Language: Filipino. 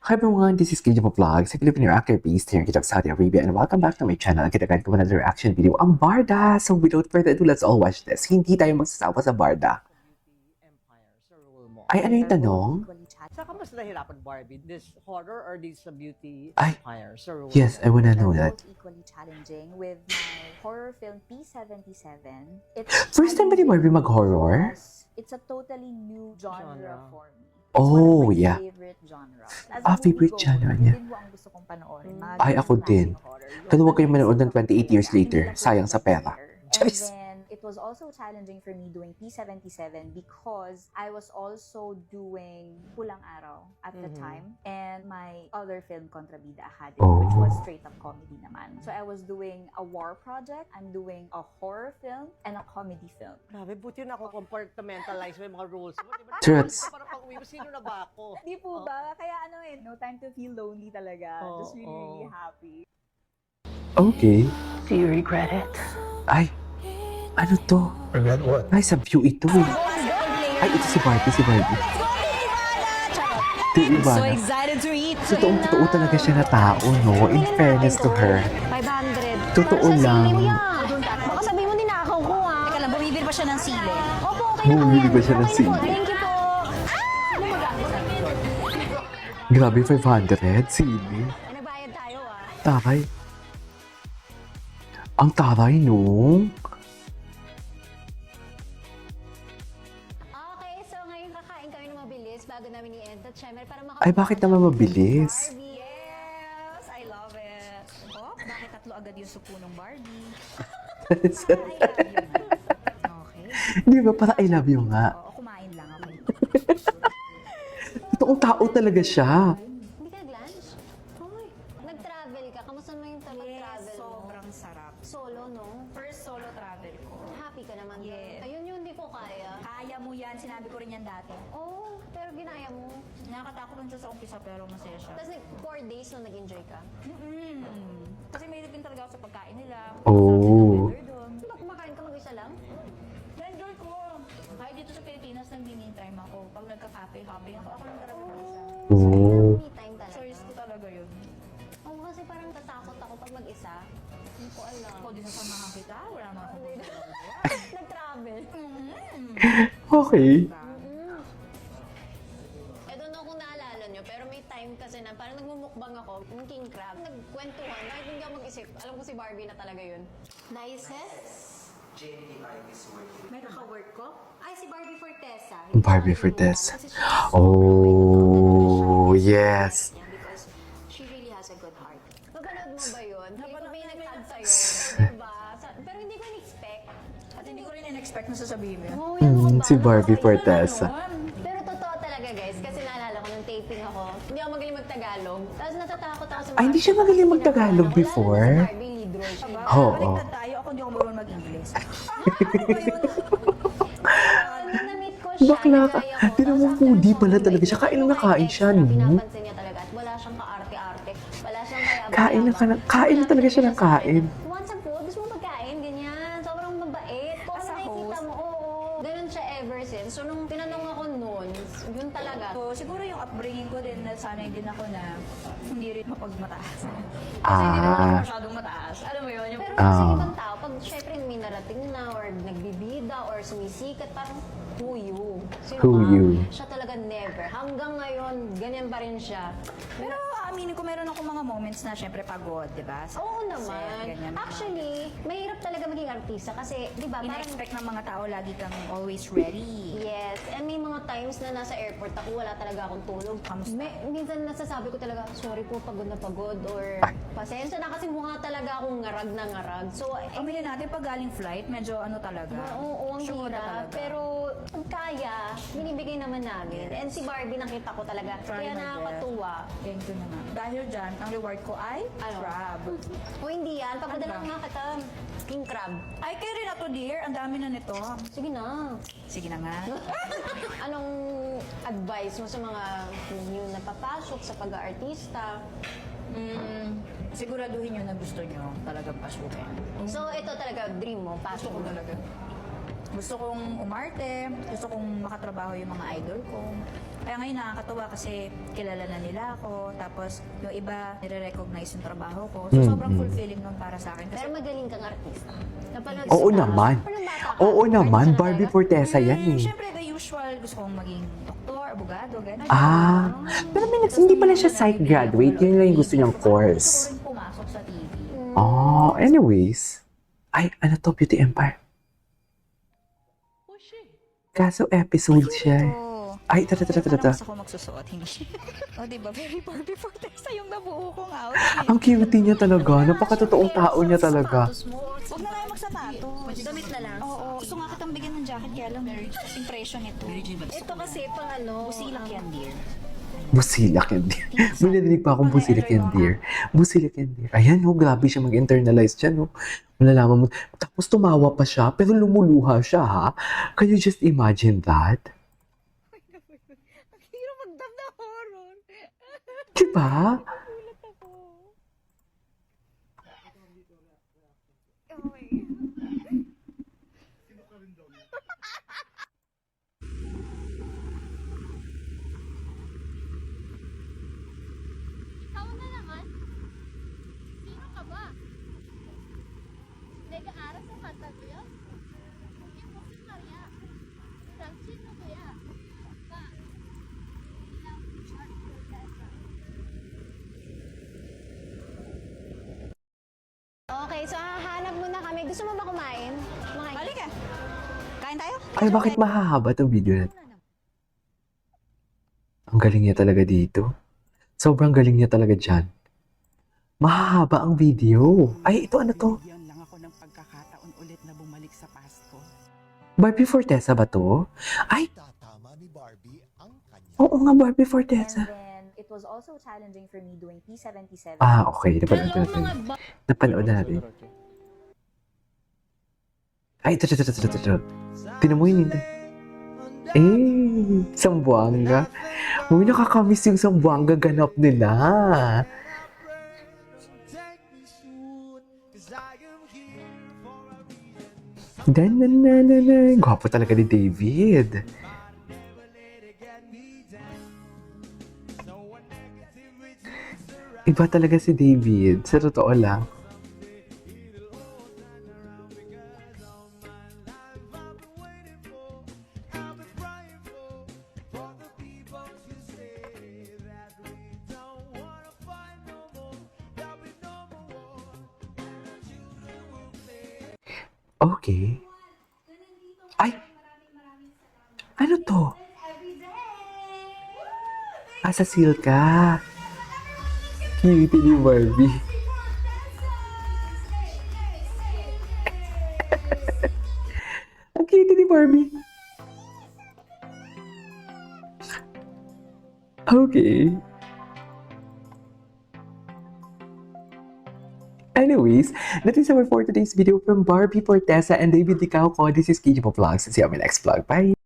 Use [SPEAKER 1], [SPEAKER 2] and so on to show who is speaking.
[SPEAKER 1] Hi everyone, this is KJ Vlogs, a Filipino actor based here in Jeddah, Saudi Arabia, and welcome back to my channel. Kita-guide ko another reaction video, ang Barda! So without further ado, let's all watch this. Hindi tayo magsasawa sa Barda.
[SPEAKER 2] Empire sa role mo.
[SPEAKER 1] Ay, ano yung tanong?
[SPEAKER 2] Saan ka mas nahirapan, Barbie? This horror or this beauty
[SPEAKER 1] Ay,
[SPEAKER 2] empire sa role
[SPEAKER 1] yes,
[SPEAKER 2] mo?
[SPEAKER 1] I wanna know
[SPEAKER 3] They're
[SPEAKER 1] that.
[SPEAKER 3] both equally challenging with my horror film P77. It's
[SPEAKER 1] First time ba ni Barbie mag-horror?
[SPEAKER 3] It's a totally new genre for me.
[SPEAKER 1] Oh,
[SPEAKER 3] It's one of my
[SPEAKER 1] yeah.
[SPEAKER 3] favorite genres. As
[SPEAKER 1] Ah,
[SPEAKER 3] a
[SPEAKER 1] favorite
[SPEAKER 3] moviegoer,
[SPEAKER 1] genre niya.
[SPEAKER 3] yun po ang gusto kong panoorin. Mga
[SPEAKER 1] Ay,
[SPEAKER 3] ganyang
[SPEAKER 1] ako din.
[SPEAKER 3] klaseng horror.
[SPEAKER 1] Pero huwag kayong manood ng 28 years
[SPEAKER 3] Hindi
[SPEAKER 1] later.
[SPEAKER 3] lang po
[SPEAKER 1] Sayang sa
[SPEAKER 3] scared.
[SPEAKER 1] pera.
[SPEAKER 3] And
[SPEAKER 1] Charis!
[SPEAKER 3] then, it was also challenging for me doing P77 because I was also doing Pulang Araw at the time and my other film Kontrabida Ahadin, which was straight up comedy naman. So I was doing a war project, I'm doing a horror film, and a comedy film.
[SPEAKER 2] Grabe, buti na ako compartmentalize mo yung mga roles mo. Diba?
[SPEAKER 1] Truths.
[SPEAKER 2] Para pag uwi mo, sino na ba ako?
[SPEAKER 3] Di po ba? Kaya no time to feel lonely talaga. Just really, really happy.
[SPEAKER 1] Okay.
[SPEAKER 4] Do you regret it?
[SPEAKER 1] Ay, ano to?
[SPEAKER 4] Regret what?
[SPEAKER 1] Ay, sa view ito eh. Ay, ito si Barbie, si Barbie. Ito yung
[SPEAKER 5] So
[SPEAKER 1] Ivana.
[SPEAKER 5] excited to eat!
[SPEAKER 1] Totoo talaga siya na tao, no? In fairness to her.
[SPEAKER 5] 500.
[SPEAKER 1] Totoo
[SPEAKER 5] Sa
[SPEAKER 1] lang.
[SPEAKER 5] sili mo yan. Baka sabihin mo ninakaw ko ah.
[SPEAKER 3] Teka lang, bumibili pa siya ng sili.
[SPEAKER 5] Opo, okay na po
[SPEAKER 1] Bumibili
[SPEAKER 5] yan.
[SPEAKER 1] ba siya ng
[SPEAKER 5] Okay na
[SPEAKER 1] sili?
[SPEAKER 5] po. Thank you po.
[SPEAKER 1] Grabe, 500. Sili.
[SPEAKER 5] Ay, nagbayad tayo ah.
[SPEAKER 1] Taray. Ang taray, no?
[SPEAKER 5] Okay, so ngayon kakain kami ng mabilis bago namin i-end at syempre para
[SPEAKER 1] Ay, bakit naman mabilis?
[SPEAKER 5] Barbie.
[SPEAKER 3] Yes, I love it. Oh, bakit tatlo agad yung supo ng Barbie? Okay.
[SPEAKER 1] Di ba? Para I love you nga.
[SPEAKER 3] Oo, kumain lang ako.
[SPEAKER 1] Totoong tao talaga siya.
[SPEAKER 5] Hindi ka nag-lunch? Hoy, nag-travel ka. Kamusta naman yung travel mo?
[SPEAKER 3] Sobrang sarap.
[SPEAKER 5] Solo, no?
[SPEAKER 3] First solo travel ko.
[SPEAKER 5] Happy ka naman.
[SPEAKER 3] Yes.
[SPEAKER 5] Ayun yung hindi ko kaya.
[SPEAKER 3] Kaya mo yan, sinabi ko rin yan dati.
[SPEAKER 5] Oh, pero ginaya mo.
[SPEAKER 3] Nakakatakot lang siya sa umpisa pero masaya siya.
[SPEAKER 5] Tapos 4 days na nag-enjoy ka.
[SPEAKER 3] Kasi may din talaga ako sa pagkain nila.
[SPEAKER 1] Oh.
[SPEAKER 5] Di ba kumakain ka mag-isa lang?
[SPEAKER 3] Na-enjoy ko. Kahit dito sa Pilipinas, nag-me time ako. Pag nagka-cafe-hopping ako, ako lang talaga mag-isa.
[SPEAKER 1] Oh.
[SPEAKER 5] Me time talaga.
[SPEAKER 3] Choice ko talaga yun.
[SPEAKER 5] Oo, kasi parang tatakot ako pag mag-isa. Hindi ko alam.
[SPEAKER 3] Ako din sa mga kita, wala naman ako.
[SPEAKER 5] Nag-travel.
[SPEAKER 1] Okay.
[SPEAKER 5] I don't know kung naalala nyo, pero may time kasi na parang nagmumukbang ako, yung king crab. Nagkwentuhan, kahit hindi ako mag-isip. Alam ko si Barbie na talaga yun. Dices? May naka-work ko? Ay, si Barbie Fortesa.
[SPEAKER 1] Barbie Fortesa.
[SPEAKER 5] Kasi she's
[SPEAKER 1] Oh, yes.
[SPEAKER 5] because she really has a good heart. Napanood mo ba yun? Napanood may nag-tag sa'yo, diba? Pero hindi ko in-expect.
[SPEAKER 3] At hindi ko rin in-expect na sasabihin mo yun.
[SPEAKER 5] Oh, yan ako ba?
[SPEAKER 1] Si Barbie Fortesa.
[SPEAKER 5] Pero totoo talaga guys, kasi naalala ko nung taping ako, hindi ako magaling mag-Tagalog. Tapos natatakot ako sa mga...
[SPEAKER 1] Ay, hindi siya magaling mag-Tagalog before?
[SPEAKER 5] Lalo na si Barbie lead role siya.
[SPEAKER 1] Oo.
[SPEAKER 3] Baliktad tayo, ako hindi ako marunong mag-English.
[SPEAKER 5] Nung na-meet ko siya,
[SPEAKER 1] Bakla ka.
[SPEAKER 5] nagaya ko.
[SPEAKER 1] Tinan mo,
[SPEAKER 5] Tapos after
[SPEAKER 1] foodie
[SPEAKER 5] ng
[SPEAKER 1] pala
[SPEAKER 5] sobrang
[SPEAKER 1] talaga siya.
[SPEAKER 5] bait,
[SPEAKER 1] Kain na kain siya, no?
[SPEAKER 5] Pinapansin niya talaga at wala siyang kaarte-arte. Wala siyang
[SPEAKER 1] Kain na talaga siya ng kain.
[SPEAKER 5] Want some food? Gusto mo magkain? Ganyan. Sobrang mabait. Kung
[SPEAKER 3] As a
[SPEAKER 5] nakikita
[SPEAKER 3] host?
[SPEAKER 5] mo, oo. Ganun siya ever since. So nung tinanong ako noon, yun talaga.
[SPEAKER 3] So, siguro yung upbringing ko din, nasanay din ako na hindi rin mapagmataas. Kasi
[SPEAKER 1] Ah.
[SPEAKER 3] hindi naman ako masyadong mataas. Alam mo yun? Yung
[SPEAKER 5] Pero
[SPEAKER 1] Ah.
[SPEAKER 5] sa ibang tao, pag syempre may narating na or nagbibida or sumisikat, parang who you? Sino
[SPEAKER 1] Who
[SPEAKER 5] ka?
[SPEAKER 1] you?
[SPEAKER 5] Siya talaga never. Hanggang ngayon, ganyan pa rin siya.
[SPEAKER 3] Pero aminin ko, meron ako mga moments na syempre pagod, di ba? Sa
[SPEAKER 5] Oo
[SPEAKER 3] set,
[SPEAKER 5] naman.
[SPEAKER 3] ganyan.
[SPEAKER 5] Actually, mahirap talaga maging artista kasi, di ba, parang
[SPEAKER 3] Ina-expect ng mga tao lagi kang always ready.
[SPEAKER 5] yes. And may mga times na nasa airport ako, wala talaga akong tulog. Minsan nasasabi ko talaga, sorry po, pagod na pagod or pasensya na kasi mukha talaga akong ngarag na ngarag. So,
[SPEAKER 3] Aminin natin, pag galing flight, medyo ano talaga.
[SPEAKER 5] oo, ang
[SPEAKER 3] Sure
[SPEAKER 5] hirap.
[SPEAKER 3] talaga.
[SPEAKER 5] Pero pag kaya, binibigay naman namin. And si Barbie nakita ko talaga.
[SPEAKER 3] Try
[SPEAKER 5] Kaya
[SPEAKER 3] my
[SPEAKER 5] nakakatuwa.
[SPEAKER 3] Thank you naman. Dahil dyan, ang reward ko ay
[SPEAKER 5] Ano?
[SPEAKER 3] crab.
[SPEAKER 5] O hindi yan, papadala
[SPEAKER 3] Ano ba?
[SPEAKER 5] nga kita. King crab.
[SPEAKER 3] Ay, kayo rin ako, dear. Ang dami na nito.
[SPEAKER 5] Sige na.
[SPEAKER 3] Sige na nga.
[SPEAKER 5] Anong advice mo sa mga new na papasok sa pag-aartista?
[SPEAKER 3] Siguraduhin nyo na gusto nyo talagang pasukin.
[SPEAKER 5] So, ito talaga, dream mo, pasok mo.
[SPEAKER 3] Talaga. Gusto kong umarte, gusto kong makatrabaho yung mga idol ko. Kaya ngayon nakakatuwa kasi kilala na nila ako, tapos yung iba nire-recognize yung trabaho ko. So sobrang fulfilling nun para sa akin. Kasi
[SPEAKER 5] Pero magaling kang artista. Napanood
[SPEAKER 1] Oo
[SPEAKER 5] kita.
[SPEAKER 1] naman.
[SPEAKER 5] Parang bata ka.
[SPEAKER 1] Oo naman,
[SPEAKER 5] Artista ka
[SPEAKER 1] Barbie
[SPEAKER 5] talaga.
[SPEAKER 1] Fortesa yan eh.
[SPEAKER 3] Siyempre, the usual, gusto kong maging doktor, abogado, gano'n.
[SPEAKER 1] Ah, pero hindi pala siya psych graduate. Yun lang yung gusto niyang
[SPEAKER 3] Gusto ko
[SPEAKER 1] course.
[SPEAKER 3] rin pumasok sa TV.
[SPEAKER 1] Oh, anyways. Ay, ano to? Beauty Empire. Kaso episode siya. Ay, tara.
[SPEAKER 3] Parang mas ako magsusuot, hindi. O, diba? Very Barbie Fortesa yung nabuo kong outfit.
[SPEAKER 1] Ang cute niya talaga. Napakatotoong tao niya talaga.
[SPEAKER 3] Huwag na tayo magsapatos.
[SPEAKER 5] Damit na lang.
[SPEAKER 3] Oo. Gusto nga kitang bigyan ng jacket, kaya lang kasing presyo nito.
[SPEAKER 5] Ito kasi pang ano.
[SPEAKER 3] Busilak yan, dear.
[SPEAKER 1] Busilak yan, dear. May nadinig pa akong busilak yan, dear. Busilak yan, dear. Ayan, oh, grabe siya mag-internalize dyan, oh. Malalaman mo. Tapos tumawa pa siya, pero lumuluha siya, ha? Can you just imagine that?
[SPEAKER 5] Ang hirap magdam na horror.
[SPEAKER 1] Diba?
[SPEAKER 6] Ikaw na naman? Sino ka ba? Nag-aaral sa Fantasia? Hindi mo si Maria. Francisco kuya. Pa. Ilang short protesta.
[SPEAKER 5] Okay, so hahanap muna kami. Gusto mo ba kumain? Kumain.
[SPEAKER 3] Halika. Kain tayo?
[SPEAKER 1] Ay, bakit mahahaba itong video na? Ang galing niya talaga dito. Sobrang galing niya talaga dyan. Mahahaba ang video. Ay, ito ano to?
[SPEAKER 7] Bigyan lang ako ng pagkakataon ulit na bumalik sa past ko.
[SPEAKER 1] Barbie Fortesa ba to? Ay,
[SPEAKER 8] Tatama ni Barbie ang kanya.
[SPEAKER 1] oo nga, Barbie
[SPEAKER 3] And
[SPEAKER 1] Fortesa.
[SPEAKER 3] then, it was also challenging for me doing P77.
[SPEAKER 1] Ah, okay. Napanood natin. Napanood natin. Ay, ito. Tinan mo yun, hindi. Sambuanga. Uy, nakakamiss yung Sambuanga ganap nila. Gwapo talaga ni David. Iba talaga si David. Sa totoo lang. Okay. Ay! Ano to? Sa Silka. Cute ni Barbie. Ang cute ni Barbie. Okay. Anyways, that is our for today's video from Barbie Fortesa and David Licao. This is KJ Vlogs. See you on my next vlog. Bye!